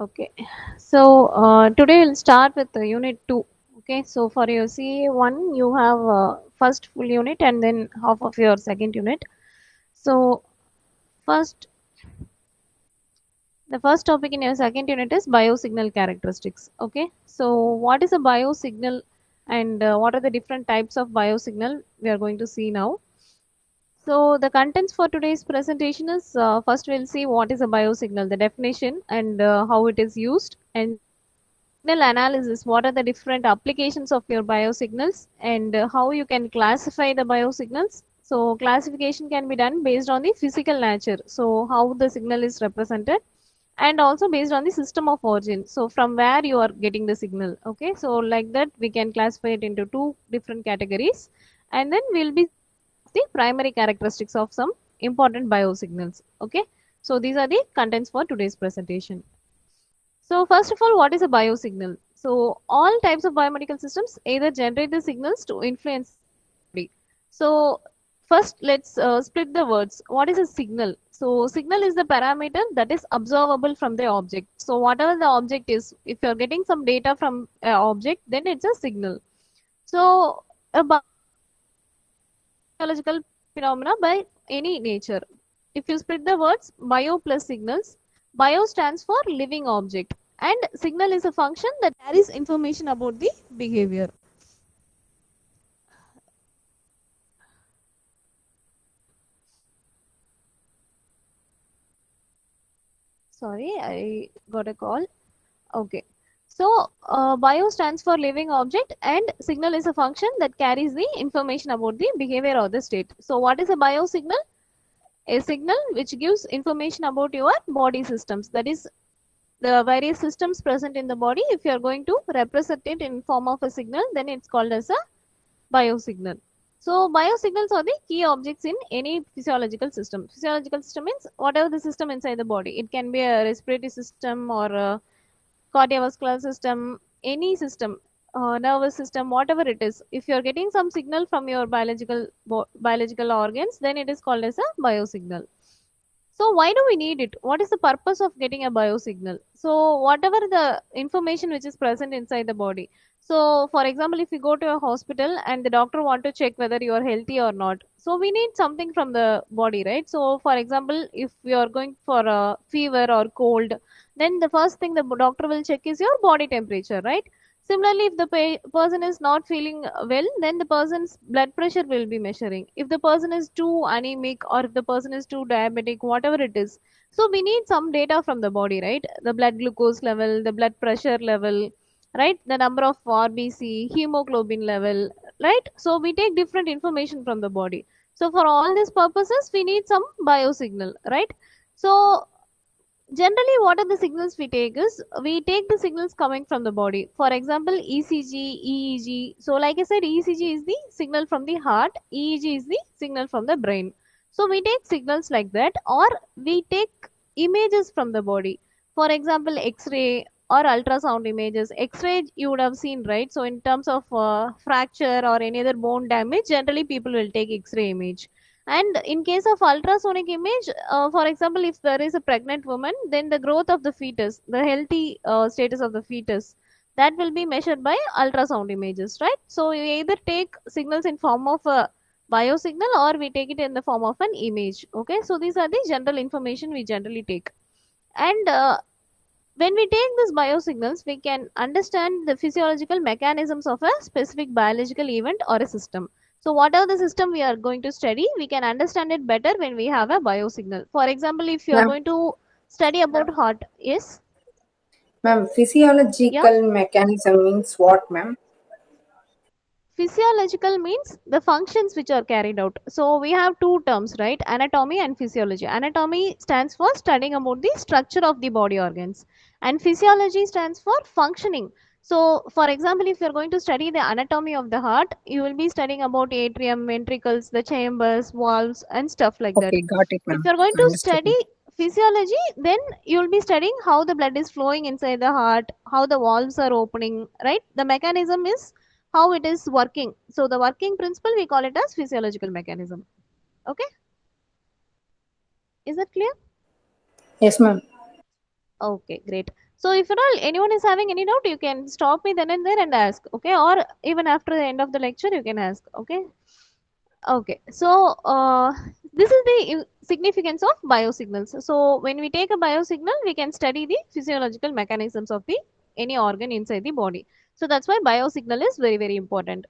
Okay, so today we'll start with unit 2. Okay, so for your CA1, you have first full unit and then half of your second unit. So, first, the first topic in your second unit is biosignal characteristics. Okay, so what is a biosignal and what are the different types of biosignal we are going to see now. So the contents for today's presentation is first we'll see what is a biosignal, the definition and how it is used, and signal analysis, what are the different applications of your biosignals and how you can classify the biosignals. So classification can be done based on the physical nature, so how the signal is represented, and also based on the system of origin, so from where you are getting the signal. Okay, so like that we can classify it into two different categories, and then we'll be the primary characteristics of some important biosignals. Okay, so these are the contents for today's presentation. So first of all, what is a biosignal? So all types of biomedical systems either generate the signals to influence the body. So first let's split the words. What is a signal? So signal is the parameter that is observable from the object. So whatever the object is, if you're getting some data from an object, then it's a signal. So a biological phenomena by any nature. If you split the words bio plus signals, bio stands for living object and signal is a function that carries information about the behavior. Sorry, I got a call. Okay. So bio stands for living object and signal is a function that carries the information about the behavior or the state. So what is a biosignal? A signal which gives information about your body systems, that is the various systems present in the body. If you are going to represent it in form of a signal, then it's called as a biosignal. So biosignals are the key objects in any physiological system. Physiological system means whatever the system inside the body. It can be a respiratory system or a cardiovascular system, any system, nervous system, whatever it is. If you are getting some signal from your biological organs, then it is called as a biosignal. So why do we need it? What is the purpose of getting a biosignal? So whatever the information which is present inside the body. So for example, if you go to a hospital and the doctor want to check whether you are healthy or not. So we need something from the body, right? So for example, if you are going for a fever or cold, then the first thing the doctor will check is your body temperature, right? Similarly, if the person is not feeling well, then the person's blood pressure will be measuring. If the person is too anemic or if the person is too diabetic, whatever it is. So we need some data from the body, right? The blood glucose level, the blood pressure level, right? The number of RBC, hemoglobin level, right? So we take different information from the body. So for all these purposes, we need some biosignal, right? So generally what are the signals we take is we take the signals coming from the body. For example, ECG, EEG. So like I said, ECG is the signal from the heart, EEG is the signal from the brain. So we take signals like that, or we take images from the body. For example, X-ray or ultrasound images. X-ray you would have seen, right? So in terms of fracture or any other bone damage, generally people will take X-ray image. And in case of ultrasonic image, for example, if there is a pregnant woman, then the growth of the fetus, the healthy status of the fetus, that will be measured by ultrasound images, right? So you either take signals in form of a biosignal or we take it in the form of an image. Okay, so these are the general information we generally take. And when we take these biosignals, we can understand the physiological mechanisms of a specific biological event or a system. So whatever the system we are going to study, we can understand it better when we have a biosignal. For example, if you are Ma'am, going to study about heart, yes, ma'am, yeah. physiological mechanism means what, ma'am? Physiological means the functions which are carried out. So we have two terms, right? Anatomy and physiology. Anatomy stands for studying about the structure of the body organs, and physiology stands for functioning. So, for example, if you're going to study the anatomy of the heart, you will be studying about atrium, ventricles, the chambers, valves, and stuff like that. Okay, got it, If ma'am. you're going to Understood, study ma'am. physiology, then you'll be studying how the blood is flowing inside the heart, how the valves are opening, right? The mechanism is how it is working. So the working principle we call it as physiological mechanism. Okay, is that clear? Yes, ma'am. Okay, great. So if at all anyone is having any doubt, you can stop me then and there and ask, okay? Or even after the end of the lecture, you can ask, okay? Okay, so this is the significance of biosignals. So when we take a biosignal, we can study the physiological mechanisms of the any organ inside the body. So that's why biosignal is very, very important.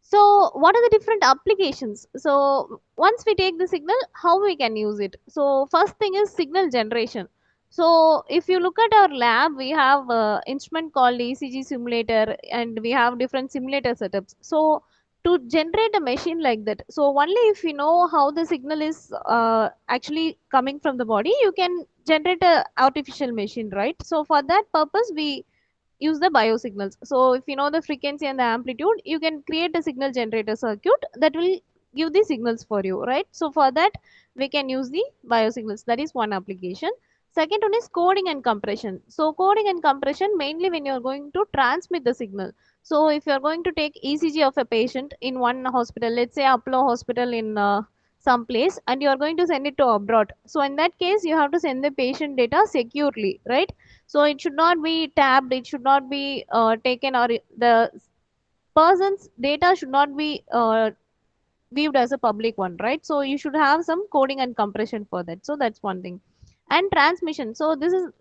So what are the different applications? So once we take the signal, how we can use it? So first thing is signal generation. So if you look at our lab, we have a instrument called ECG simulator, and we have different simulator setups. So to generate a machine like that, so only if you know how the signal is actually coming from the body, you can generate a artificial machine, right? So for that purpose, we use the biosignals. So if you know the frequency and the amplitude, you can create a signal generator circuit that will give the signals for you, right? So for that, we can use the biosignals. That is one application. Second one is coding and compression. So coding and compression mainly when you're going to transmit the signal. So if you're going to take ECG of a patient in one hospital, let's say Apollo Hospital in some place, and you are going to send it to abroad. So in that case, you have to send the patient data securely, right? So it should not be tapped, it should not be taken, or the person's data should not be viewed as a public one, right? So you should have some coding and compression for that. So that's one thing. And transmission. So this is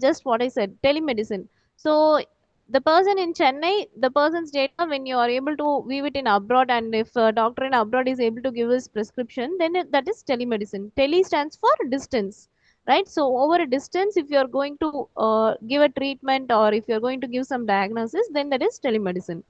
just what I said, telemedicine. So the person in Chennai, the person's data, when you are able to view it in abroad, and if a doctor in abroad is able to give his prescription, then that is telemedicine. Tele stands for distance, right? So over a distance, if you are going to give a treatment, or if you are going to give some diagnosis, then that is telemedicine.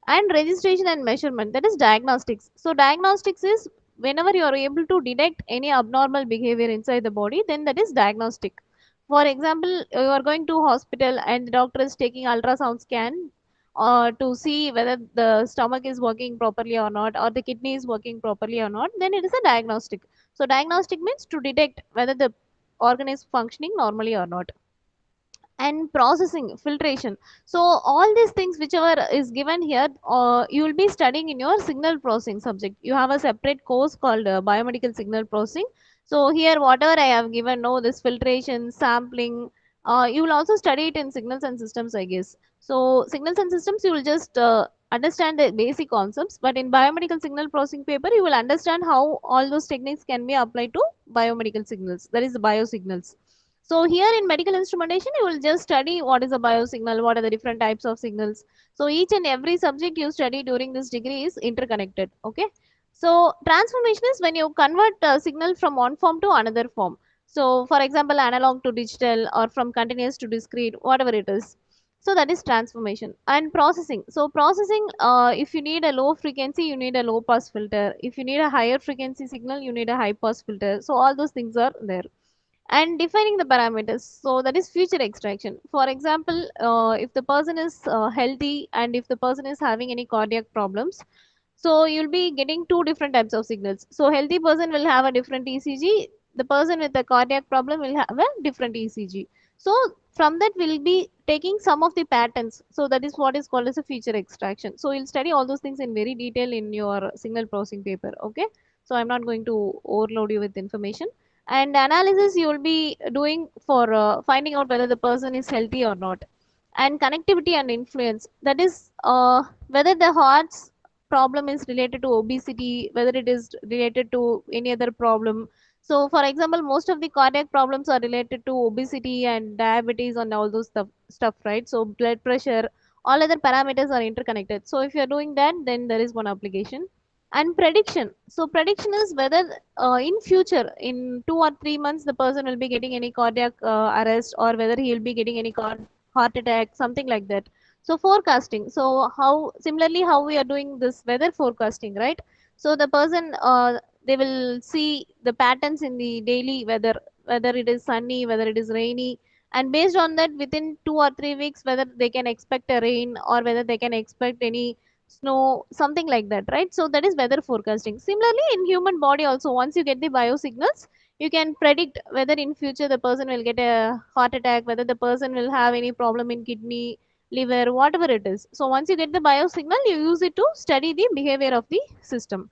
And registration and measurement, that is diagnostics. So diagnostics is whenever you are able to detect any abnormal behavior inside the body, then that is diagnostic. For example, you are going to hospital and the doctor is taking ultrasound scan to see whether the stomach is working properly or not, or the kidney is working properly or not, then it is a diagnostic. So diagnostic means to detect whether the organ is functioning normally or not. And processing, filtration. So all these things whichever is given here, you will be studying in your signal processing subject. You have a separate course called biomedical signal processing. So here whatever I have given, no, this filtration, sampling, you will also study it in signals and systems, I guess. So signals and systems, you will just understand the basic concepts, but in biomedical signal processing paper, you will understand how all those techniques can be applied to biomedical signals, that is the biosignals. So here in medical instrumentation, you will just study what is a biosignal, what are the different types of signals. So each and every subject you study during this degree is interconnected. Okay. So transformation is when you convert a signal from one form to another form. So for example, analog to digital, or from continuous to discrete, whatever it is. So that is transformation. And processing. So processing, if you need a low frequency, you need a low pass filter. If you need a higher frequency signal, you need a high pass filter. So all those things are there. And defining the parameters, so that is future extraction. For example, if the person is healthy, and if the person is having any cardiac problems, so you'll be getting two different types of signals. So healthy person will have a different ECG, the person with a cardiac problem will have a different ECG. So from that we'll be taking some of the patterns, so that is what is called as a feature extraction. So you'll study all those things in very detail in your signal processing paper. Okay, so I'm not going to overload you with information. And analysis you will be doing for finding out whether the person is healthy or not. And connectivity and influence, that is whether the heart's problem is related to obesity, whether it is related to any other problem. So for example, most of the cardiac problems are related to obesity and diabetes and all those stuff, right? So blood pressure, all other parameters are interconnected. So if you're doing that, then there is one application. And prediction, so prediction is whether in future, in 2 or 3 months, the person will be getting any cardiac arrest, or whether he will be getting any heart attack, something like that. So forecasting, so how similarly how we are doing this weather forecasting, right? So the person, they will see the patterns in the daily weather, whether it is sunny, whether it is rainy, and based on that, within 2 or 3 weeks, whether they can expect a rain, or whether they can expect any snow, something like that, right? So that is weather forecasting. Similarly, in human body also, once you get the biosignals, you can predict whether in future the person will get a heart attack, whether the person will have any problem in kidney, liver, whatever it is. So once you get the biosignal, you use it to study the behavior of the system.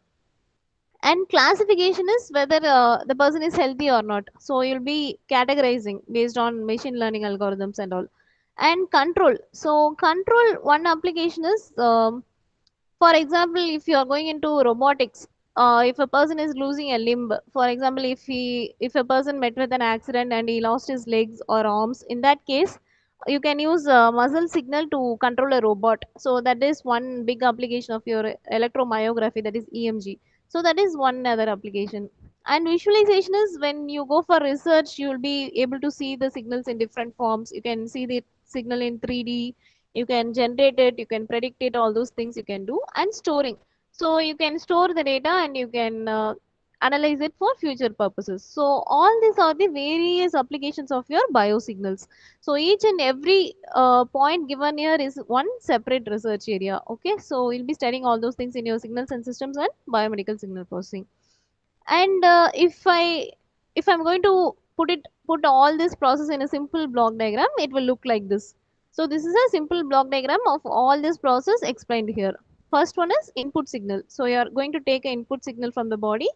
And classification is whether the person is healthy or not. So you'll be categorizing based on machine learning algorithms and all. And control, so control, one application is for example, if you are going into robotics, if a person is losing a limb, for example, if a person met with an accident and he lost his legs or arms, in that case, you can use muscle signal to control a robot. So that is one big application of your electromyography, that is EMG. So that is one other application. And visualization is when you go for research, you will be able to see the signals in different forms. You can see the signal in 3D, you can generate it, you can predict it, all those things you can do. And storing, so you can store the data and you can analyze it for future purposes. So all these are the various applications of your biosignals. So each and every point given here is one separate research area. Okay, so you'll be studying all those things in your signals and systems and biomedical signal processing. And if I'm going to put all this process in a simple block diagram, it will look like this. So this is a simple block diagram of all this process explained here. First one is input signal. So you are going to take an input signal from the body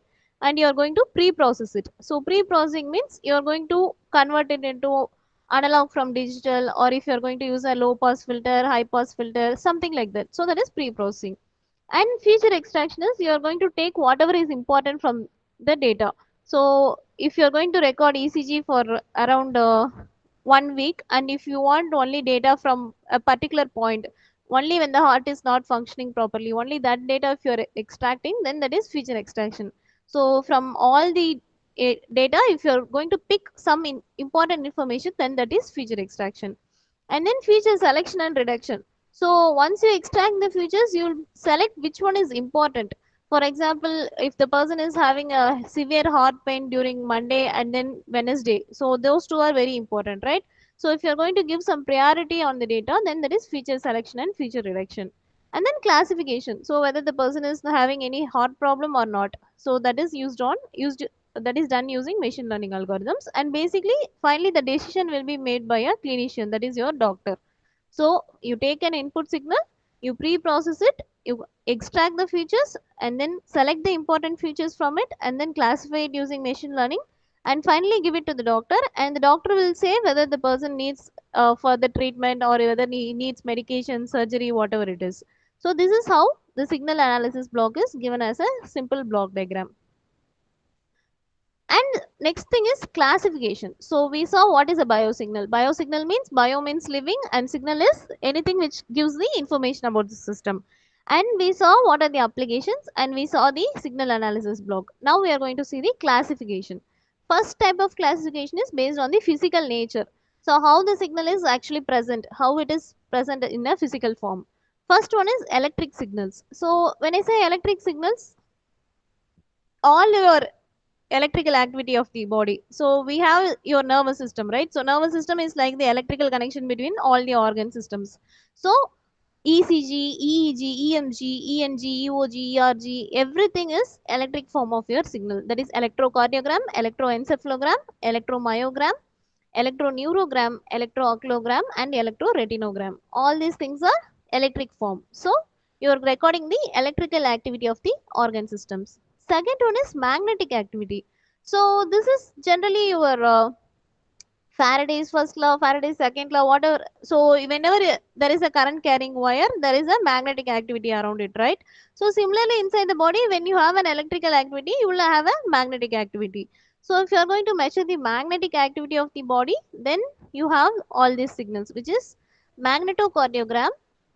and you are going to pre-process it. So pre-processing means you are going to convert it into analog from digital, or if you are going to use a low pass filter, high pass filter, something like that. So that is pre-processing. And feature extraction is you are going to take whatever is important from the data. So if you are going to record ECG for around 1 week, and if you want only data from a particular point, only when the heart is not functioning properly, only that data if you are extracting, then that is feature extraction. So from all the data, if you are going to pick some important information, then that is feature extraction. And then feature selection and reduction. So once you extract the features, you'll select which one is important. For example, if the person is having a severe heart pain during Monday and then Wednesday, so those two are very important, right? So if you're going to give some priority on the data, then that is feature selection and feature reduction. And then classification. So whether the person is having any heart problem or not. So that is used that is done using machine learning algorithms. And basically, finally, the decision will be made by a clinician, that is your doctor. So you take an input signal, you pre-process it, you extract the features, and then select the important features from it, and then classify it using machine learning, and finally give it to the doctor. And the doctor will say whether the person needs further treatment or whether he needs medication, surgery, whatever it is. So this is how the signal analysis block is given as a simple block diagram. And next thing is classification. So we saw what is a biosignal. Biosignal means, bio means living, and signal is anything which gives the information about the system. And we saw what are the applications, and we saw the signal analysis block. Now we are going to see the classification. First type of classification is based on the physical nature. So how the signal is actually present, how it is present in a physical form. First one is electric signals. So when I say electric signals, all your electrical activity of the body. So we have your nervous system, right? So nervous system is like the electrical connection between all the organ systems. So ECG, EEG, EMG, ENG, EOG, ERG, everything is electric form of your signal. That is electrocardiogram, electroencephalogram, electromyogram, electroneurogram, electrooculogram, and electroretinogram. All these things are electric form. So you are recording the electrical activity of the organ systems. Second one is magnetic activity. So this is generally your Faraday's first law, Faraday's second law, whatever. So whenever there is a current carrying wire, there is a magnetic activity around it, right? So similarly, inside the body, when you have an electrical activity, you will have a magnetic activity. So if you are going to measure the magnetic activity of the body, then you have all these signals, which is magnetocardiogram,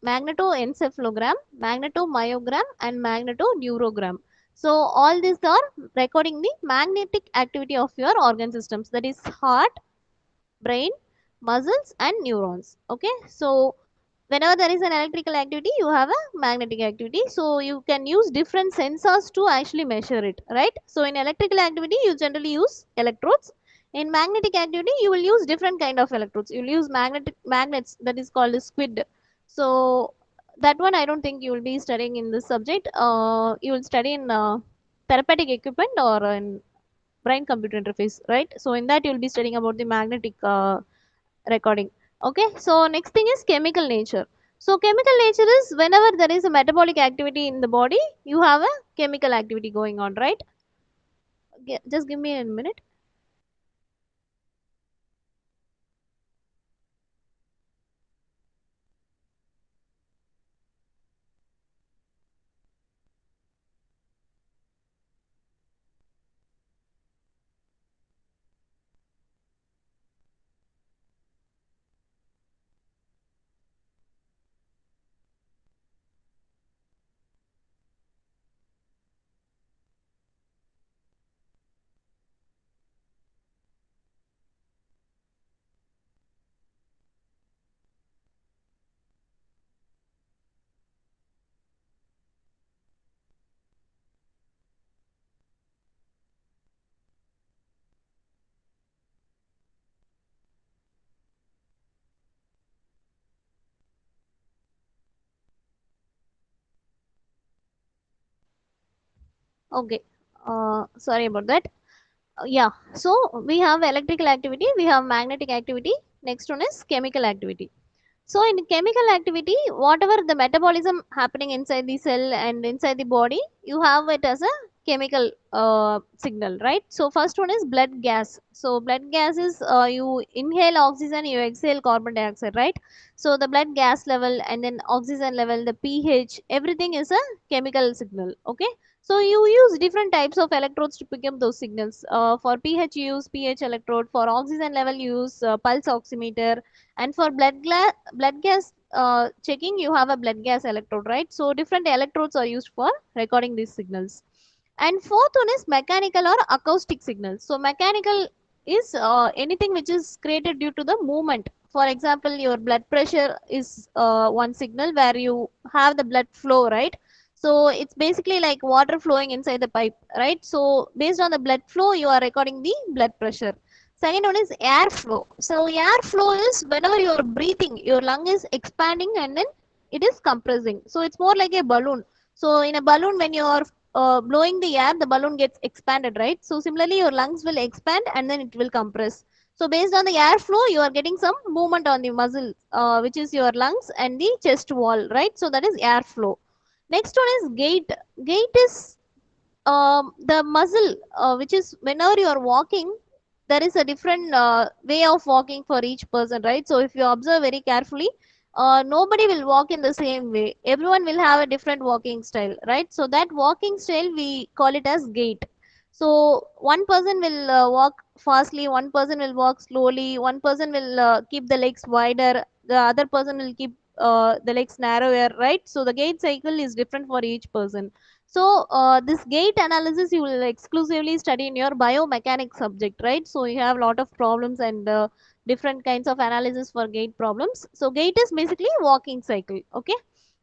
magnetoencephalogram, magnetomyogram, and magnetoneurogram. So all these are recording the magnetic activity of your organ systems, that is heart, brain, muscles, and neurons. Okay, so whenever there is an electrical activity, you have a magnetic activity. So you can use different sensors to actually measure it, right? So in electrical activity, you generally use electrodes. In magnetic activity, you will use different kind of electrodes. You will use magnets, that is called a squid. So that one I don't think you will be studying in this subject. You will study in therapeutic equipment or in brain computer interface, right? So in that you'll be studying about the magnetic recording. Okay, so next thing is chemical nature. So chemical nature is whenever there is a metabolic activity in the body, you have a chemical activity going on, right? Just give me a minute. Okay. Sorry about that. Yeah. So we have electrical activity, we have magnetic activity. Next one is chemical activity. So in chemical activity, whatever the metabolism happening inside the cell and inside the body, you have it as a chemical signal, right? So first one is blood gas. So blood gas is you inhale oxygen, you exhale carbon dioxide, right? So the blood gas level and then oxygen level, the pH, everything is a chemical signal. Okay. So you use different types of electrodes to pick up those signals. For pH, you use pH electrode. For oxygen level, you use pulse oximeter, and for blood gas checking, you have a blood gas electrode, right? So different electrodes are used for recording these signals. And fourth one is mechanical or acoustic signals. So mechanical is anything which is created due to the movement. For example, your blood pressure is one signal where you have the blood flow, right? So it's basically like water flowing inside the pipe, right? So based on the blood flow, you are recording the blood pressure. Second one is airflow. So airflow is whenever you are breathing, your lung is expanding and then it is compressing. So it's more like a balloon. So in a balloon, when you are blowing the air, the balloon gets expanded, right? So similarly, your lungs will expand and then it will compress. So based on the airflow, you are getting some movement on the muscle, which is your lungs and the chest wall, right? So that is airflow. Next one is gait. Gait is the muscle, which is whenever you are walking, there is a different way of walking for each person, right? So if you observe very carefully, nobody will walk in the same way. Everyone will have a different walking style, right? So that walking style we call it as gait. So one person will walk fastly, one person will walk slowly, one person will keep the legs wider, the other person will keep the legs narrower, right? So the gait cycle is different for each person. So this gait analysis you will exclusively study in your biomechanics subject, right? So you have a lot of problems and different kinds of analysis for gait problems. So gait is basically walking cycle. Okay.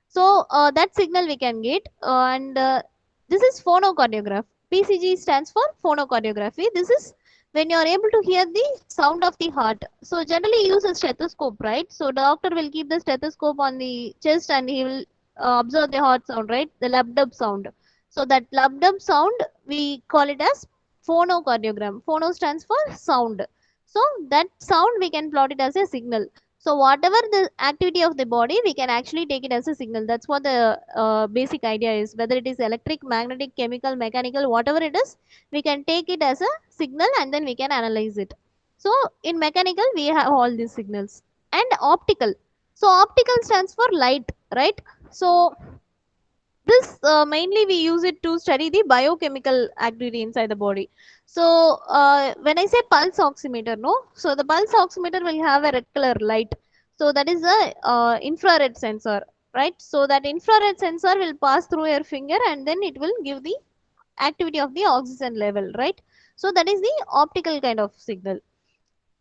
So that signal we can get, and this is phonocardiograph. PCG stands for phonocardiography. This is when you are able to hear the sound of the heart. So generally use a stethoscope, right? So doctor will keep the stethoscope on the chest and he will observe the heart sound, right? The lub-dub sound. So that lub-dub sound we call it as phonocardiogram. Phono stands for sound. So that sound we can plot it as a signal. So whatever the activity of the body, we can actually take it as a signal. That's what the basic idea is. Whether it is electric, magnetic, chemical, mechanical, whatever it is, we can take it as a signal and then we can analyze it. So in mechanical, we have all these signals. And optical. So optical stands for light, right? So this mainly we use it to study the biochemical activity inside the body. So when I say pulse oximeter, no, so the pulse oximeter will have a red color light. So that is a infrared sensor, right? So that infrared sensor will pass through your finger and then it will give the activity of the oxygen level, right? So that is the optical kind of signal.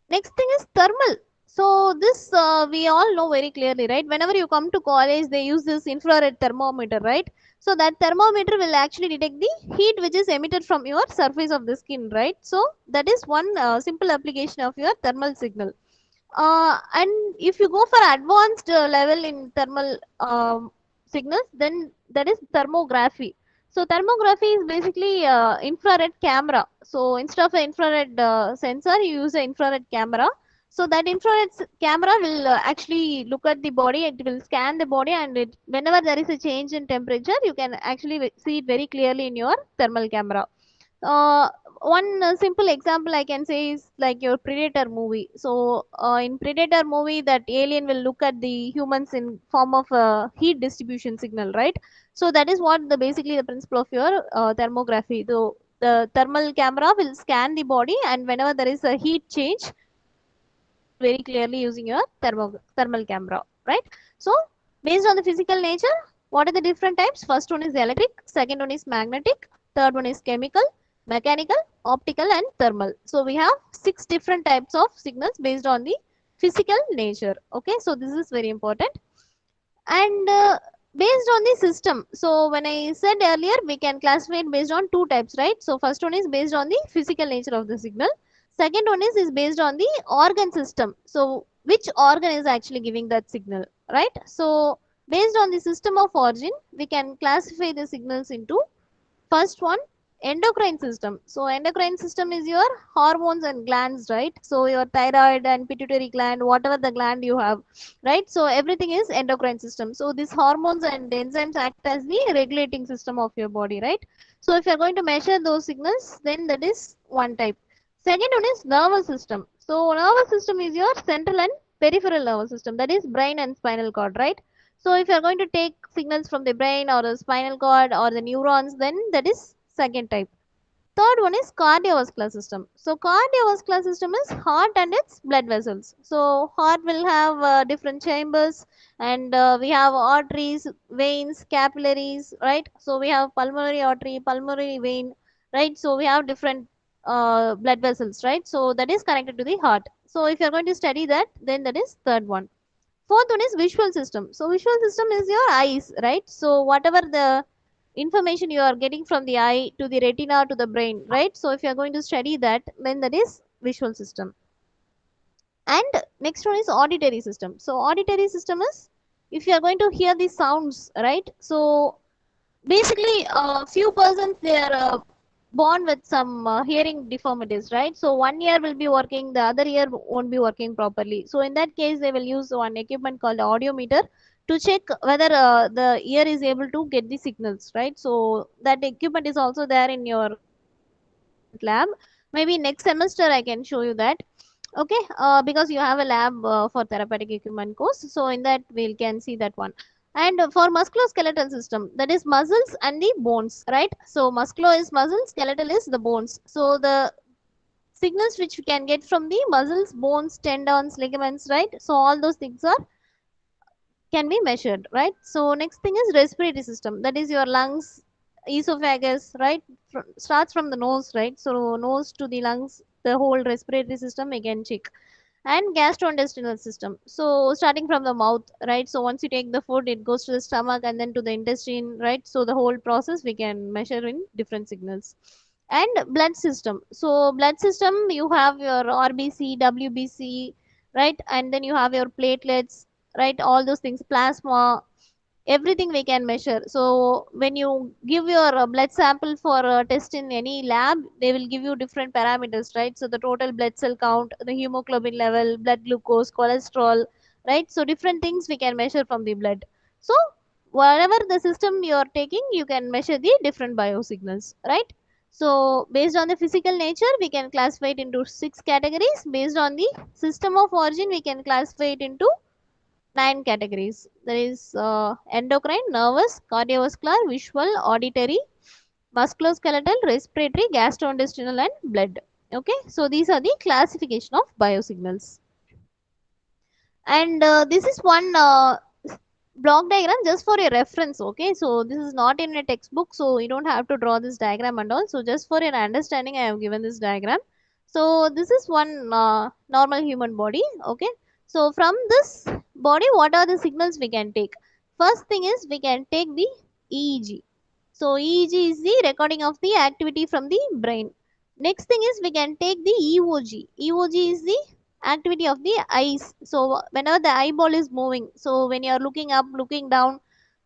Next thing is thermal. So this we all know very clearly, right? Whenever you come to college, they use this infrared thermometer, right? So that thermometer will actually detect the heat which is emitted from your surface of the skin, right? So that is one simple application of your thermal signal. And if you go for advanced level in thermal signals, then that is thermography. So thermography is basically infrared camera. So instead of an infrared sensor, you use an infrared camera. So that infrared camera will actually look at the body, it will scan the body, and whenever there is a change in temperature, you can actually see it very clearly in your thermal camera. uh, One simple example I can say is like your Predator movie. So in Predator movie, that alien will look at the humans in form of a heat distribution signal, right? So that is what the basically the principle of your thermography. The thermal camera will scan the body, and whenever there is a heat change, very clearly using your thermal camera, right? So based on the physical nature, what are the different types? First one is electric, second one is magnetic, third one is chemical, mechanical, optical, and thermal. So we have 6 different types of signals based on the physical nature. Okay, so this is very important. And based on the system, so when I said earlier, we can classify it based on 2 types, right? So first one is based on the physical nature of the signal, second one is based on the organ system, so which organ is actually giving that signal, right? So based on the system of origin, we can classify the signals into first one, endocrine system. So endocrine system is your hormones and glands, right? So your thyroid and pituitary gland, whatever the gland you have, right? So everything is endocrine system. So these hormones and enzymes act as the regulating system of your body, right? So if you're going to measure those signals, then that is one type. Second one is nervous system. So nervous system is your central and peripheral nervous system, that is brain and spinal cord, right? So if you're going to take signals from the brain or the spinal cord or the neurons, then that is second type. Third one is cardiovascular system. So cardiovascular system is heart and its blood vessels. So heart will have different chambers, and we have arteries, veins, capillaries, right? So we have pulmonary artery, pulmonary vein, right? So we have different blood vessels, right? So that is connected to the heart. So if you're going to study that, then that is third one. Fourth one is visual system. So visual system is your eyes, right? So whatever the information you are getting from the eye to the retina to the brain, right? So if you are going to study that, then that is visual system. And next one is auditory system. So auditory system is if you are going to hear the sounds, right? So basically a few persons, they are born with some hearing deformities, right? So one ear will be working, the other ear won't be working properly. So in that case, they will use one equipment called audiometer to check whether the ear is able to get the signals, right? So that equipment is also there in your lab. Maybe next semester I can show you that. Okay, because you have a lab for therapeutic equipment course, so in that we can see that one. And for musculoskeletal system, that is muscles and the bones, right? So musculo is muscle, skeletal is the bones. So the signals which we can get from the muscles, bones, tendons, ligaments, right? So all those things are can be measured, right? So next thing is respiratory system, that is your lungs, esophagus, right? Starts from the nose, right? So nose to the lungs, the whole respiratory system we can check. And gastrointestinal system, so starting from the mouth, right? So once you take the food, it goes to the stomach and then to the intestine, right? So the whole process we can measure in different signals. And blood system, so blood system, you have your RBC, WBC, right? And then you have your platelets, right? All those things, plasma, everything we can measure. So when you give your blood sample for a test in any lab, they will give you different parameters, right? So the total blood cell count, the hemoglobin level, blood glucose, cholesterol, right? So different things we can measure from the blood. So whatever the system you are taking, you can measure the different biosignals, right? So based on the physical nature, we can classify it into 6 categories. Based on the system of origin, we can classify it into 9 categories. There is endocrine, nervous, cardiovascular, visual, auditory, musculoskeletal, respiratory, gastrointestinal, and blood. Okay, so these are the classification of biosignals. And this is one block diagram just for a reference. Okay, so this is not in a textbook, so you don't have to draw this diagram and all. So just for your understanding, I have given this diagram. So this is one normal human body. Okay, so from this body, what are the signals we can take? First thing is we can take the EEG. So EEG is the recording of the activity from the brain. Next thing is we can take the EOG. EOG is the activity of the eyes. So whenever the eyeball is moving, so when you are looking up, looking down,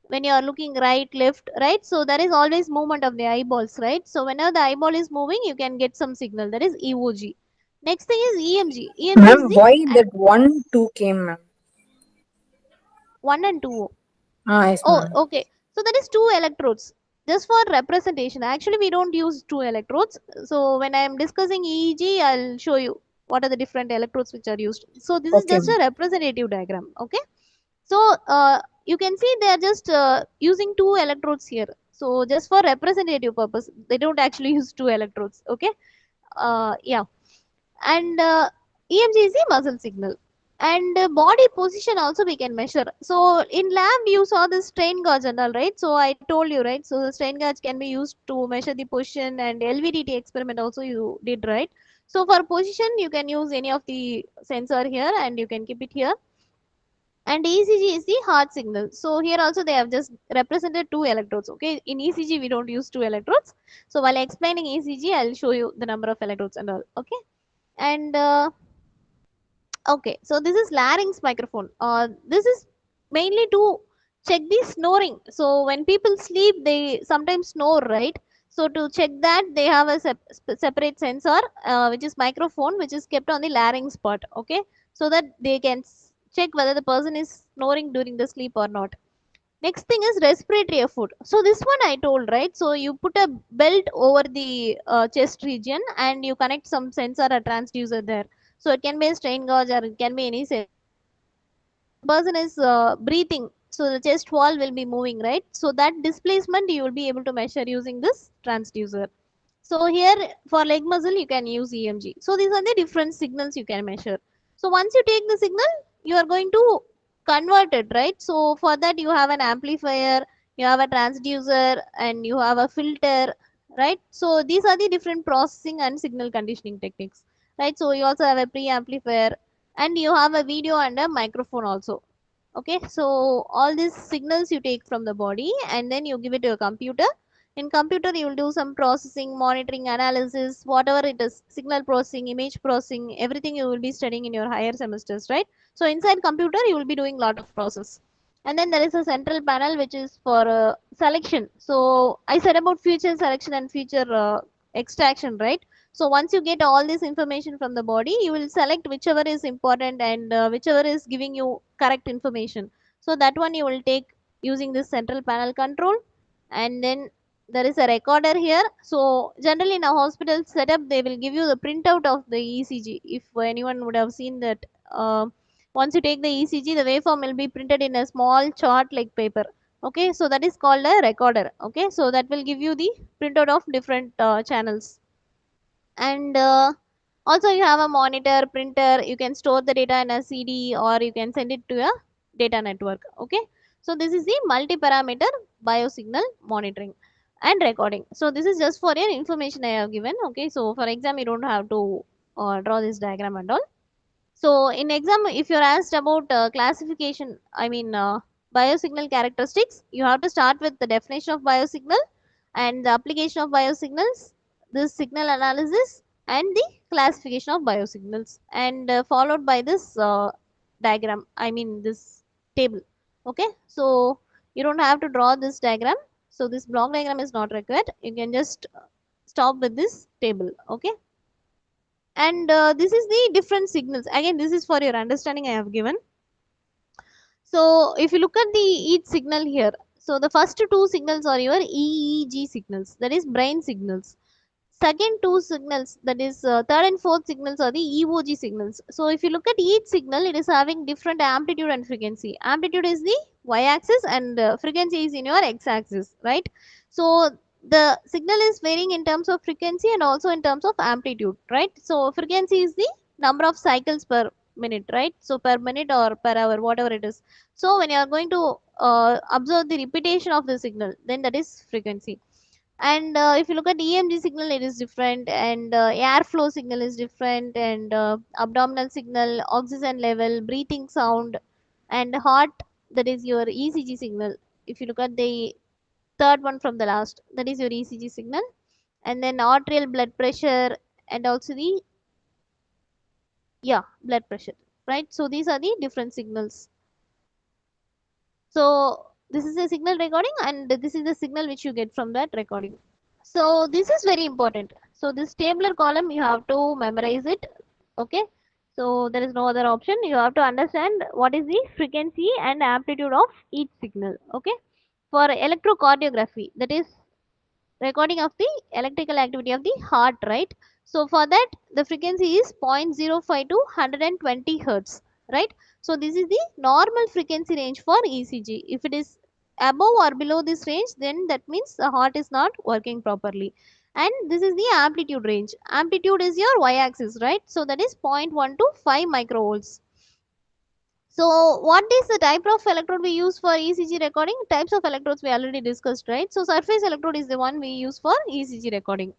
when you are looking right, left, right, so there is always movement of the eyeballs, right? So whenever the eyeball is moving, you can get some signal, that is EOG. Next thing is EMG. EMG is Ma'am, the why that 1, 2 came, ma'am? 1 and 2. Yes, Oh, ma'am. okay. So that is two electrodes. Just for representation. Actually, we don't use two electrodes. So when I am discussing EEG, I'll show you what are the different electrodes which are used. So this is Okay, just a ma'am. representative diagram. Okay. So you can see they are just using two electrodes here. So just for representative purpose, they don't actually use two electrodes. Okay. Yeah. And EMG is the muscle signal. And body position also we can measure. So in lab you saw the strain gauge and all, right? So I told you, right? So the strain gauge can be used to measure the position, and LVDT experiment also you did, right? So for position you can use any of the sensor here and you can keep it here. And ECG is the heart signal. So here also they have just represented two electrodes. Okay, in ECG we don't use two electrodes. So while explaining ECG, I'll show you the number of electrodes and all. Okay, and okay, so this is larynx microphone. This is mainly to check the snoring. So when people sleep, they sometimes snore, right? So to check that, they have a separate sensor, which is microphone, which is kept on the larynx part. Okay, so that they can check whether the person is snoring during the sleep or not. Next thing is respiratory effort. So this one I told, right? So you put a belt over the chest region and you connect some sensor or transducer there. So it can be a strain gauge or it can be any person is breathing, so the chest wall will be moving, right? So that displacement you will be able to measure using this transducer. So here for leg muscle you can use EMG. So these are the different signals you can measure. So once you take the signal, you are going to convert it, right? So for that you have an amplifier, you have a transducer, and you have a filter, right? So these are the different processing and signal conditioning techniques, right? So you also have a preamplifier, and you have a video and a microphone also. Okay, so all these signals you take from the body and then you give it to a computer. In computer you will do some processing, monitoring, analysis, whatever it is, signal processing, image processing, everything you will be studying in your higher semesters, right? So inside computer you will be doing lot of process. And then there is a central panel which is for selection. So I said about feature selection and feature extraction, right? So once you get all this information from the body, you will select whichever is important and whichever is giving you correct information. So that one you will take using this central panel control. And then there is a recorder here. So generally in a hospital setup, they will give you the printout of the ECG. If anyone would have seen that, once you take the ECG, the waveform will be printed in a small chart like paper. Okay, so that is called a recorder. Okay, so that will give you the printout of different channels. And also you have a monitor, printer. You can store the data in a CD or you can send it to a data network. Okay, so this is the multi-parameter biosignal monitoring and recording. So this is just for your information I have given. Okay, so for exam you don't have to draw this diagram and all. So in exam, if you're asked about classification, I mean biosignal characteristics, you have to start with the definition of biosignal and the application of biosignals, this signal analysis, and the classification of biosignals, and followed by this diagram. I mean this table. Okay, so you don't have to draw this diagram. So this block diagram is not required. You can just stop with this table. Okay, and this is the different signals. Again, this is for your understanding I have given. So if you look at the each signal here, so the first two signals are your EEG signals, that is brain signals. Second two signals, that is third and fourth signals, are the EOG signals. So if you look at each signal, it is having different amplitude and frequency. Amplitude is the y-axis and frequency is in your x-axis, right? So the signal is varying in terms of frequency and also in terms of amplitude, right? So frequency is the number of cycles per minute, right? So per minute or per hour, whatever it is. So when you are going to observe the repetition of the signal, then that is frequency. And if you look at EMG signal, it is different, and airflow signal is different, and abdominal signal, oxygen level, breathing sound, and heart, that is your ECG signal. If you look at the third one from the last, that is your ECG signal. And then arterial blood pressure, and also the, yeah, blood pressure, right? So these are the different signals. So this is a signal recording, and this is the signal which you get from that recording. So this is very important. So this tabular column you have to memorize it. Okay, so there is no other option. You have to understand what is the frequency and amplitude of each signal. Okay, for electrocardiography, that is recording of the electrical activity of the heart, right? So for that, the frequency is 0.05 to 120 hertz, right? So this is the normal frequency range for ECG. If it is above or below this range, then that means the heart is not working properly. And this is the amplitude range. Amplitude is your y-axis, right? So that is 0.1 to 5 microvolts. So what is the type of electrode we use for ECG recording? Types of electrodes we already discussed, right? So surface electrode is the one we use for ECG recording.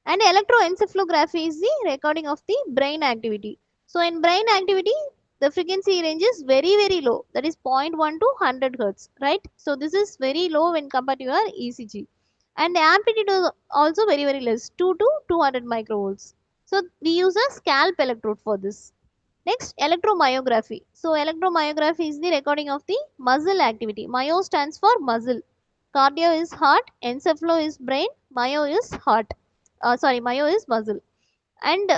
And electroencephalography is the recording of the brain activity. So in brain activity, the frequency range is very, very low. That is 0.1 to 100 hertz, right? So this is very low when compared to your ECG. And the amplitude is also very, very less, 2 to 200 microvolts. So we use a scalp electrode for this. Next, electromyography. So, electromyography is the recording of the muscle activity. Myo stands for muscle. Cardio is heart, encephalo is brain, myo is heart. Myo is muscle. And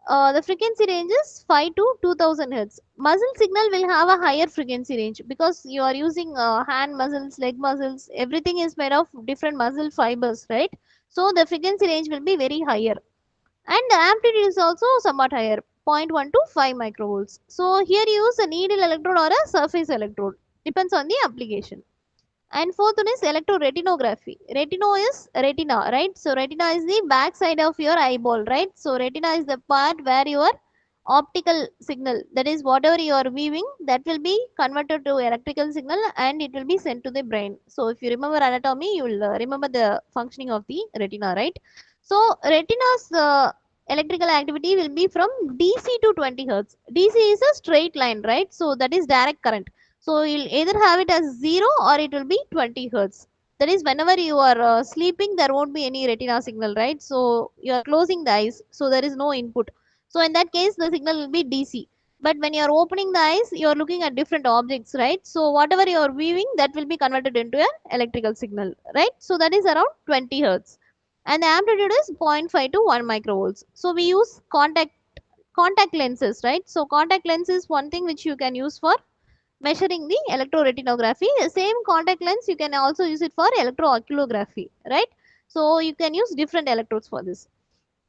the frequency range is 5 to 2000 hertz. Muscle signal will have a higher frequency range because you are using hand muscles, leg muscles, everything is made of different muscle fibers, right? So, the frequency range will be very higher, and the amplitude is also somewhat higher, 0.1 to 5 microvolts. So here you use a needle electrode or a surface electrode, depends on the application. And fourth one is electroretinography. Retino is retina, right? So retina is the back side of your eyeball, right? So retina is the part where your optical signal, that is whatever you are viewing, that will be converted to electrical signal and it will be sent to the brain. So if you remember anatomy, you will remember the functioning of the retina, right? So retina's electrical activity will be from DC to 20 hertz. DC is a straight line, right? So that is direct current. So you'll either have it as 0 or it will be 20 hertz. That is whenever you are sleeping, there won't be any retina signal, right? So you are closing the eyes, so there is no input. So in that case, the signal will be DC. But when you are opening the eyes, you are looking at different objects, right? So whatever you are viewing, that will be converted into an electrical signal, right? So that is around 20 hertz. And the amplitude is 0.5 to 1 microvolts. So we use contact lenses, right? So contact lens is one thing which you can use for measuring the electroretinography. The same contact lens you can also use it for electrooculography, right? So you can use different electrodes for this.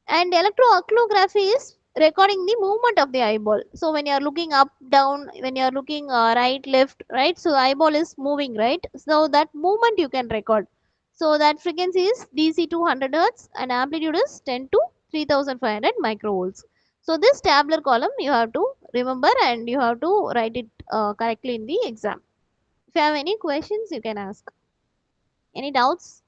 And electrooculography is recording the movement of the eyeball. So when you are looking up, down, when you are looking right, left, right, so the eyeball is moving, right? So that movement you can record. So that frequency is DC 200 hertz and amplitude is 10 to 3500 microvolts. So this tabular column you have to remember and you have to write it correctly in the exam. If you have any questions, you can ask. Any doubts?